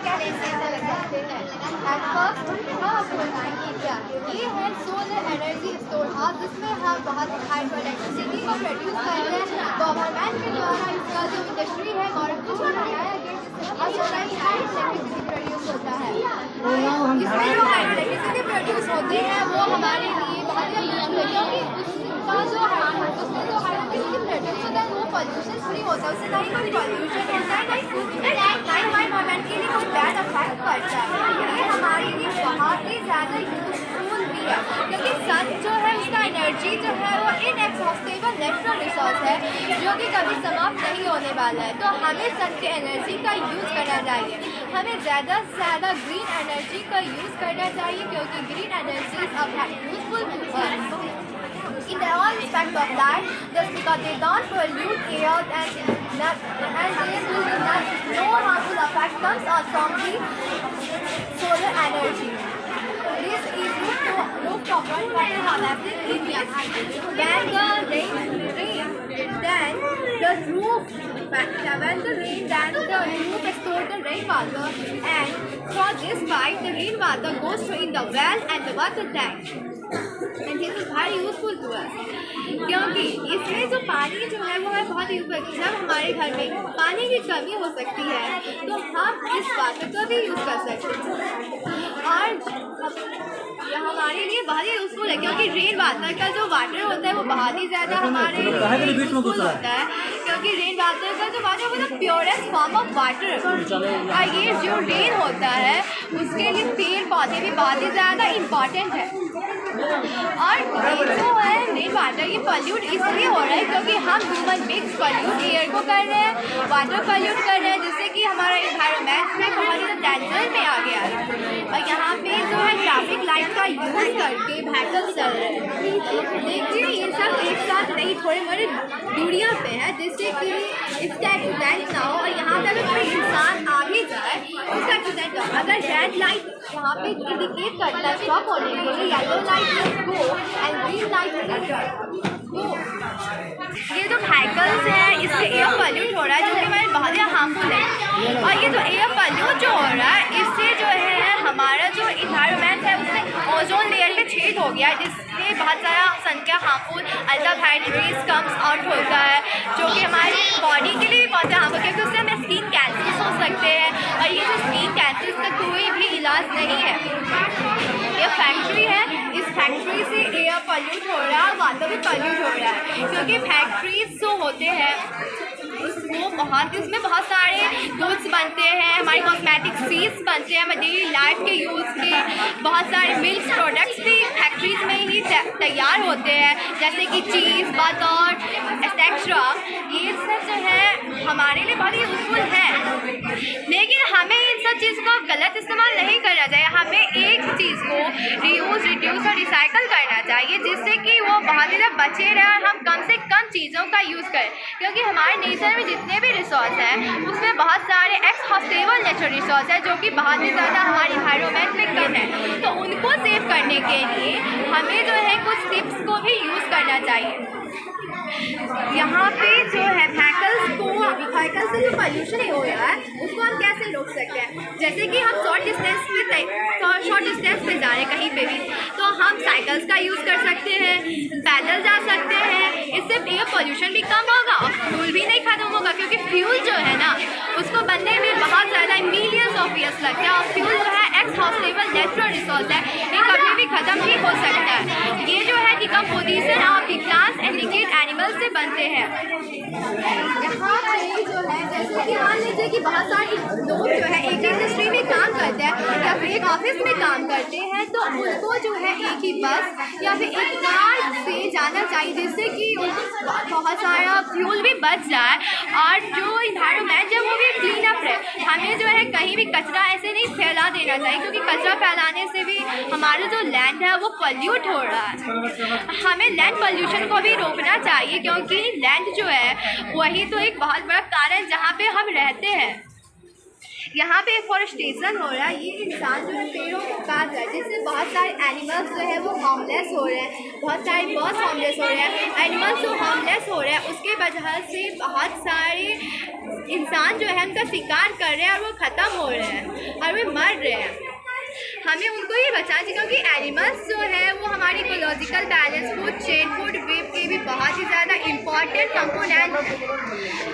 कैसे कर सकते हैं। एट फर्स्ट हम आपको बताएंगे क्या ये है सोलर एनर्जी स्टोर हाउस, जिसमें हम बहुत हाइड्रो इलेक्ट्रिसिटी को प्रोड्यूस करते हैं। गवर्नमेंट के द्वारा इसका जो इंडस्ट्री है गोरखपुर में बनाया गया, जिससे इलेक्ट्रिसिटी प्रोड्यूस होता है। इसमें जो हाइड्रो इलेक्ट्रिसिटी प्रोड्यूस होती है वो हमारे लिए बहुत ही यूजफुल है, क्योंकि उसका जो उसमें जो हाइड्रो प्रोड्यूस होता है वो पॉल्यूशन फ्री होता है, उससे ना ही कोई पॉल्यूशन होता है, ना ही हमारे गवर्नमेंट के लिए कोई बैड अफेक्ट पड़ता है। ये हमारे लिए बहुत ही ज़्यादा यूजफुल भी है, क्योंकि सन जो है उसका एनर्जी जो है वो इनएग्जॉस्टेबल नेचुरल रिसोर्स है जो कि कभी समाप्त नहीं होने वाला है। तो हमें सन के एनर्जी का यूज़ करना चाहिए, हमें ज़्यादा से ज़्यादा ग्रीन एनर्जी का यूज़ करना चाहिए, क्योंकि green energy is useful in all aspects of life, just because they don't pollute air and there will be no harmful effect comes out from the solar energy. This is rooftop water harvesting technique. When the rain, then the roof stores the rainwater, and for this pipe the rainwater goes through in the well and the water tank. And this is very useful to us, क्योंकि इसमें जो पानी जो है वो है बहुत useful. जब हमारे घर में पानी की कमी हो सकती है तो हम इस वाटर का भी यूज़ कर सकते हैं, और यह हमारे लिए बहुत ही यूजफुल है, क्योंकि रेन वाटर का जो वाटर होता है वो बहुत ही ज़्यादा हमारे लिए यूजफुल होता है, क्योंकि रेन वाटर का जो वाटर वो the purest form of water. और ये जो रेन होता है उसके लिए पेड़ पौधे भी बहुत ही ज़्यादा इम्पॉर्टेंट है। और ये जो है रेन वाटर ये पॉल्यूट इसलिए हो रहा है क्योंकि हम ह्यूमन बींग्स पॉल्यूट एयर को कर रहे हैं, वाटर पॉल्यूट कर रहे हैं, जिससे कि हमारा एनवायरनमेंट में बहुत ज़्यादा डेंजर में आ गया है। और यहाँ पे जो है ट्रैफिक लाइट का यूज़ करके व्हीकल्स चल रहे हैं। देखिए ये सब एक साथ नहीं, थोड़े मोड़े दूरियाँ पे है, जिससे कि इसका एक्सीडेंट ना हो। और यहाँ पर अगर कोई इंसान आ भी जाए उसका एक्सीडेंट हो, अगर रेड लाइट यहाँ पे इंडिकेट करता है स्टॉप होने के लिए, yellow light go and green light go. ये जो व्हीकल्स है इससे एयर पॉल्यूट हो रहा है, जो कि हमारे बहुत ज़्यादा हार्मफुल है। और ये जो एयर पॉल्यूट जो हो रहा है इससे जो है हमारा जो इन्वायरमेंट है उसमें ओजोन लेयर में छेद हो गया है, जिससे बहुत सारा संख्या harmful ultraviolet rays comes out होता है, जो कि हमारी बॉडी के लिए भी बहुत ज़्यादा हार्मफुल, क्योंकि उससे हमें स्किन कैंसर हो सकते हैं। और ये जो स्किन कैंसर इसका कोई भी इलाज नहीं है। ये फैक्ट्री है, इस फैक्ट्री से एयर पॉल्यूट हो रहा है, वाटर भी पॉल्यूट हो रहा है, क्योंकि फैक्ट्रीज जो होते हैं उसमें बहुत सारे गुड्स बनते हैं, हमारे कॉस्मेटिक सीड्स बनते हैं, हमारे डेली लाइफ के यूज़ के बहुत सारे मिल्क प्रोडक्ट्स भी फैक्ट्रीज में ही तैयार होते हैं, जैसे कि चीज़, बटर एक्सेट्रा। ये सब जो है हमारे लिए बहुत ही यूजफुल है, लेकिन हमें इन सब चीज़ को गलत इस्तेमाल नहीं करना चाहिए। हमें एक चीज़ को रीयूज़, रिड्यूस और रिसाइकल करना चाहिए, जिससे कि वो बहुत ही ज़्यादा बचे रहे और हम कम से कम चीज़ों का यूज़ करें, क्योंकि हमारे नेचर में जितने भी रिसोर्स हैं उसमें बहुत सारे एक्सहॉस्टेबल नेचुरल रिसोर्स है जो कि बहुत ही ज़्यादा हमारे इन्वायरमेंट में कम है। तो उनको सेव करने के लिए हमें जो है कुछ टिप्स को भी यूज़ करना चाहिए। यहाँ पे जो है व्हीकल से जो पॉल्यूशन हो रहा है उसको हम कैसे रोक सकते हैं, जैसे कि हम शॉर्ट डिस्टेंस पे जा रहे हैं कहीं पे भी, तो हम साइकिल्स का यूज़ कर सकते हैं, पैदल जा सकते हैं। इससे एयर पॉल्यूशन भी कम होगा और फ्यूल भी नहीं खत्म होगा, क्योंकि फ्यूल जो है ना उसको बनने में बहुत ज़्यादा मिलियंस ऑफ ईयर्स लगते हैं, और फ्यूल जो है एक्सहॉस्टेबल नेचुरल रिसोर्स है, ये कभी भी ख़त्म नहीं हो सकता है। ये जो है decomposition of the plants and liquid animals से बनते हैं। यहाँ पे जो है जैसे कि मान लीजिए कि बहुत सारे लोग जो है एक इंडस्ट्री में काम करते हैं या फिर एक ऑफिस में काम करते हैं, तो उनको जो है एक ही बस या फिर एक कार से जाना चाहिए, जिससे कि बहुत सारा फ्यूल भी बच जाए और जो इन्वायरमेंट है वो भी क्लीन अप रहे। हमें जो है कहीं भी कचरा ऐसे नहीं फैला देना चाहिए, क्योंकि कचरा फैलाने से भी हमारा जो लैंड है वो पॉल्यूट हो रहा है। हमें लैंड पॉल्यूशन को भी रोकना चाहिए, क्योंकि लैंड जो है वही तो एक बहुत बड़ा कारण जहाँ पे हम रहते हैं। यहाँ पे फॉरेस्टेशन हो रहा है। ये इंसान जो है पेड़ों को काट रहा है, जिससे बहुत सारे एनिमल्स जो है वो हार्मलेस हो रहे हैं, बहुत सारे बर्ड्स हार्मलेस हो रहे हैं। एनिमल्स जो हार्मलेस हो रहे हैं उसके वजह से बहुत सारे इंसान जो है उनका शिकार कर रहे हैं और वो ख़त्म हो रहे हैं और वो मर रहे हैं। हमें उनको ही बचाना चाहिए, क्योंकि एनिमल्स जो है वो हमारी ecological balance, food chain, food web के भी बहुत ही ज़्यादा इम्पॉर्टेंट कंपोनेंट है।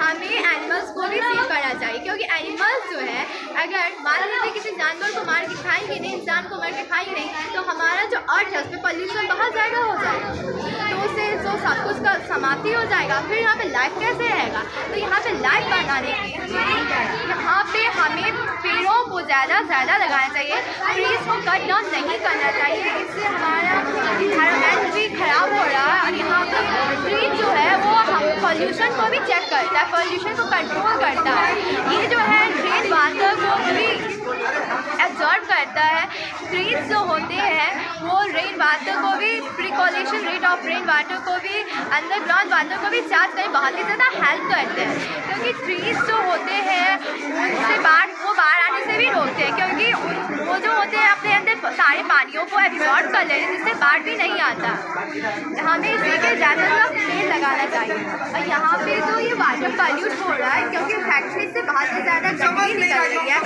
हमें एनिमल्स को भी सेव करना चाहिए, क्योंकि एनिमल्स जो है अगर मान लीजिए किसी जानवर को मार के खाएंगे नहीं, इंसान को मार के खाएंगे नहीं, तो हमारा जो अर्थ है उसमें पॉल्यूशन बहुत ज़्यादा हो जाएगा, तो उससे जो सब कुछ का समाप्ति हो जाएगा। फिर यहाँ पे लाइफ कैसे रहेगा? तो यहाँ पे लाइफ बनाने के यहाँ पे हमें पेड़ों को ज़्यादा से ज़्यादा लगाना चाहिए, ट्रीज को कट डाउन नहीं करना चाहिए। इससे हमारा इन्वायरमेंट भी ख़राब हो रहा है। और यहाँ पर ट्रीज जो है वो हम पॉल्यूशन को भी चेक करता है, पॉल्यूशन को कंट्रोल करता है। ये जो है रेन वाटर को भी एब्जॉर्ब करता है। ट्रीज जो होते हैं वो रेन वाटर को भी, प्रिकॉलेशन रेट ऑफ रेन वाटर को भी, अंडरग्राउंड वाटर को भी चार्ज करके बहुत ही ज़्यादा हेल्प करते हैं, क्योंकि ट्रीज जो होते हैं उनसे बाढ़ आने से भी रोकते हैं, क्योंकि वो जो होते हैं अपने अंदर सारे पानियों को एब्जॉर्ब कर लेते हैं, जिससे बाढ़ भी नहीं आता। हमें इसी के ज़्यादा पेड़ लगाना चाहिए। और यहाँ पे जो ये वाटर पॉल्यूट हो रहा है, क्योंकि फैक्ट्री से बहुत ही ज़्यादा गंदगी निकल रही है,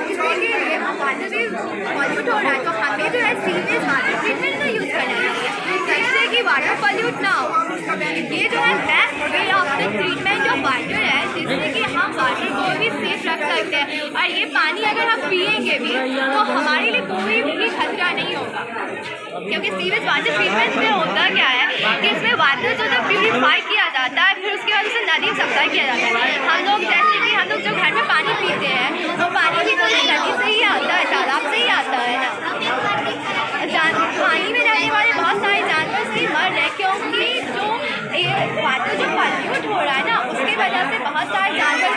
इसी के लिए वाटर भी पॉल्यूट हो रहा है। तो हमें जो है सीवेज वाटर ट्रीटमेंट का यूज़ करना चाहिए, जिससे कि वाटर पॉल्यूट ना हो। ये जो है best way of the treatment of water है, जिससे कि हम वाटर को भी सेफ रख सकते हैं। और ये पानी अगर हम पिएंगे भी तो हमारे लिए कोई भी खतरा नहीं होगा, क्योंकि सीवेज वाटर ट्रीटमेंट में होता क्या है कि इसमें वाटर जो है प्यूरीफाई किया जाता है, फिर उसके बाद उसे नदी में सप्लाई किया जाता है। हम लोग जैसे कि हम लोग जो घर में पानी पीते हैं वो पानी भी तो नदी से ही आता है, तालाब से ही आता है ना। पानी में रहने वाले बहुत सारे जानवर भी मर रहे हैं, क्योंकि जो वाटर जो पॉल्यूट हो रहा है ना, उसकी वजह से बहुत सारे जानवर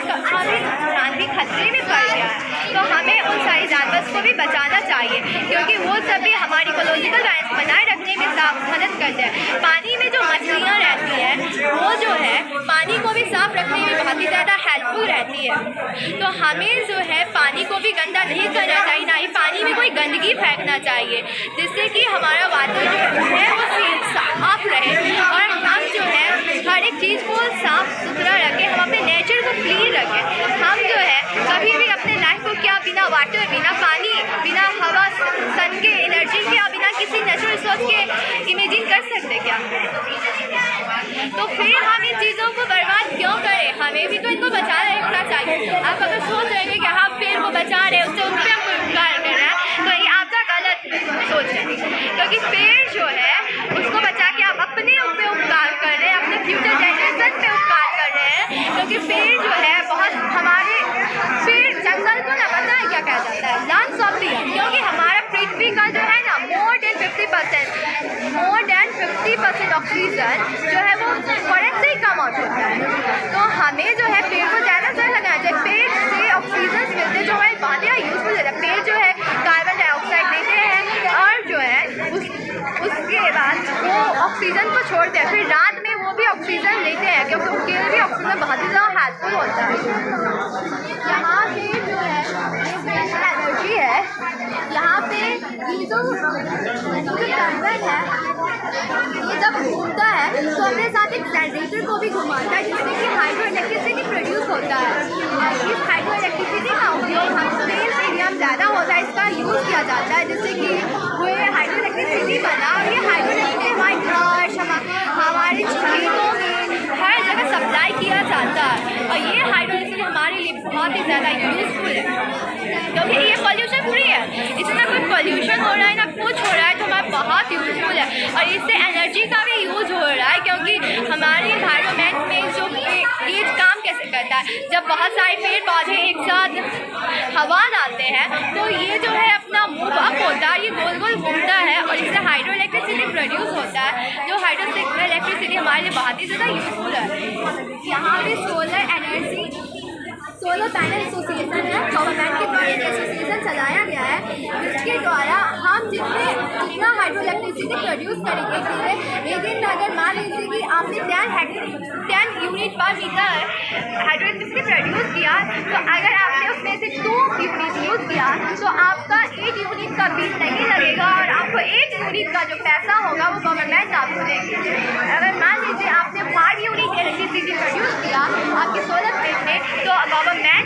जान भी खतरे में पड़ गया है। तो हमें उन सारे जानवर को भी बचाना चाहिए, क्योंकि वो सभी हमारी इकोलॉजिकल बैलेंस बनाए रखने में मदद करते हैं। पानी में जो मछलियाँ रहती हैं वो जो है पानी को भी साफ रखने में बहुत ही ज़्यादा हेल्पफुल रहती है। तो हमें जो है पानी को भी गंदा नहीं करना चाहिए, ना ही पानी में कोई गंदगी फेंकना चाहिए, जिससे कि हमारा वाटर जो है वो साफ रहे। और हम जो है हर एक चीज़ को साफ सुथरा रखें, हम अपने नेचर को क्लीन रखें। हम जो है कभी भी अपने लाइफ को क्या बिना वाटर, बिना पानी, बिना हवा, सन के एनर्जी के, बिना किसी नेचुरल रिसोर्स के इमेजिन कर सकते क्या? तो फिर हम इन चीज़ों को बर्बाद क्यों करें? हमें भी तो इनको बचा रखना चाहिए। आप अगर सोच रहे हैं कि हम पेड़ को बचा रहे हैं, उससे उन पर हमको उपकार कर रहे हैं, तो ये आपका गलत सोच है, क्योंकि पेड़ जो है उसको बचा के आप अपने ऊपर उपकार कर रहे हैं, अपने फ्यूचर जनरेशन पे उपकार कर रहे हैं। क्योंकि पेड़ जो है बहुत हमारे पेड़ जंगल को ना पता है क्या कहा जाता है, लंग्स ऑफ द अर्थ, क्योंकि हमारा पृथ्वी का जो है ना मोर देन 50% ऑक्सीजन जो है वो फॉरेस्ट से ही कम आउट होता है। तो हमें जो है पेड़ को ज़्यादा से लगाना चाहिए। पेड़ से ऑक्सीजन मिलते हैं जो हमारे बहुत ही यूजफुल है। पेड़ जो है कार्बन डाइऑक्साइड लेते हैं और जो है उसके बाद वो ऑक्सीजन को छोड़ते हैं, फिर रात में वो भी ऑक्सीजन लेते हैं, क्योंकि उनके लिए भी ऑक्सीजन बहुत ही ज़्यादा हेल्पफुल होता है। यहाँ पे जो है एनर्जी है, यहाँ पे ये जो टर्बाइन है ये जब घूमता है तो अपने साथ एक जनरेटर को भी घुमाता है, जिससे कि हाइड्रो इलेक्ट्रिसिटी प्रोड्यूस होता है। और इस हाइड्रो इलेक्ट्रिसिटी का उपयोग हम प्लेन्स एरिया में ज़्यादा होता है, इसका यूज़ किया जाता है, जिससे कि वो हाइड्रो इलेक्ट्रिसिटी बना। और ये हाइड्रो इलेक्ट्रिसिटी हमारे घर, हमारे खेतों में हर जगह सप्लाई किया जाता है। और ये हाइड्रो इलेक्ट्रिसिटी हमारे लिए बहुत ही ज़्यादा यूज़फुल है, क्योंकि ये पॉल्यूशन फ्री है, इससे ना कोई पॉल्यूशन हो रहा है ना कुछ हो रहा है, तो हमारा बहुत यूज़फुल है। और इससे एनर्जी का भी यूज़ हो रहा है, क्योंकि हमारे एनवायरनमेंट में जो ये काम कैसे करता है, जब बहुत सारे पेड़ पौधे एक साथ हवा डालते हैं तो ये जो है अपना मूव अप होता है, ये गोल गोल घूमता है और इससे हाइड्रो इलेक्ट्रिसिटी प्रोड्यूस होता है, जो हाइड्रो इलेक्ट्रिसिटी हमारे लिए बहुत ही ज़्यादा यूज़फुल है। यहाँ पे सोलर पैनल एसोसिएशन है, गवर्नमेंट के द्वारा एक एसोसिएशन चलाया गया है, जिसके द्वारा हम जितना हाइड्रो इलेक्ट्रिसिटी प्रोड्यूस करेंगे, एक दिन में अगर मान लीजिए कि आपने 10 यूनिट पर मीटर हाइड्रो इलेक्ट्रिसिटी प्रोड्यूस किया, तो अगर आपने उसमें से 2 तो आपका 8 यूनिट का बिल नहीं लगेगा और आपको 8 यूनिट का जो पैसा होगा वो गवर्नमेंट आपको देगी। अगर मान लीजिए आपने 5 यूनिट इलेक्ट्रिसिटी प्रोड्यूस किया आपके सोलर प्लेट में, तो गवर्नमेंट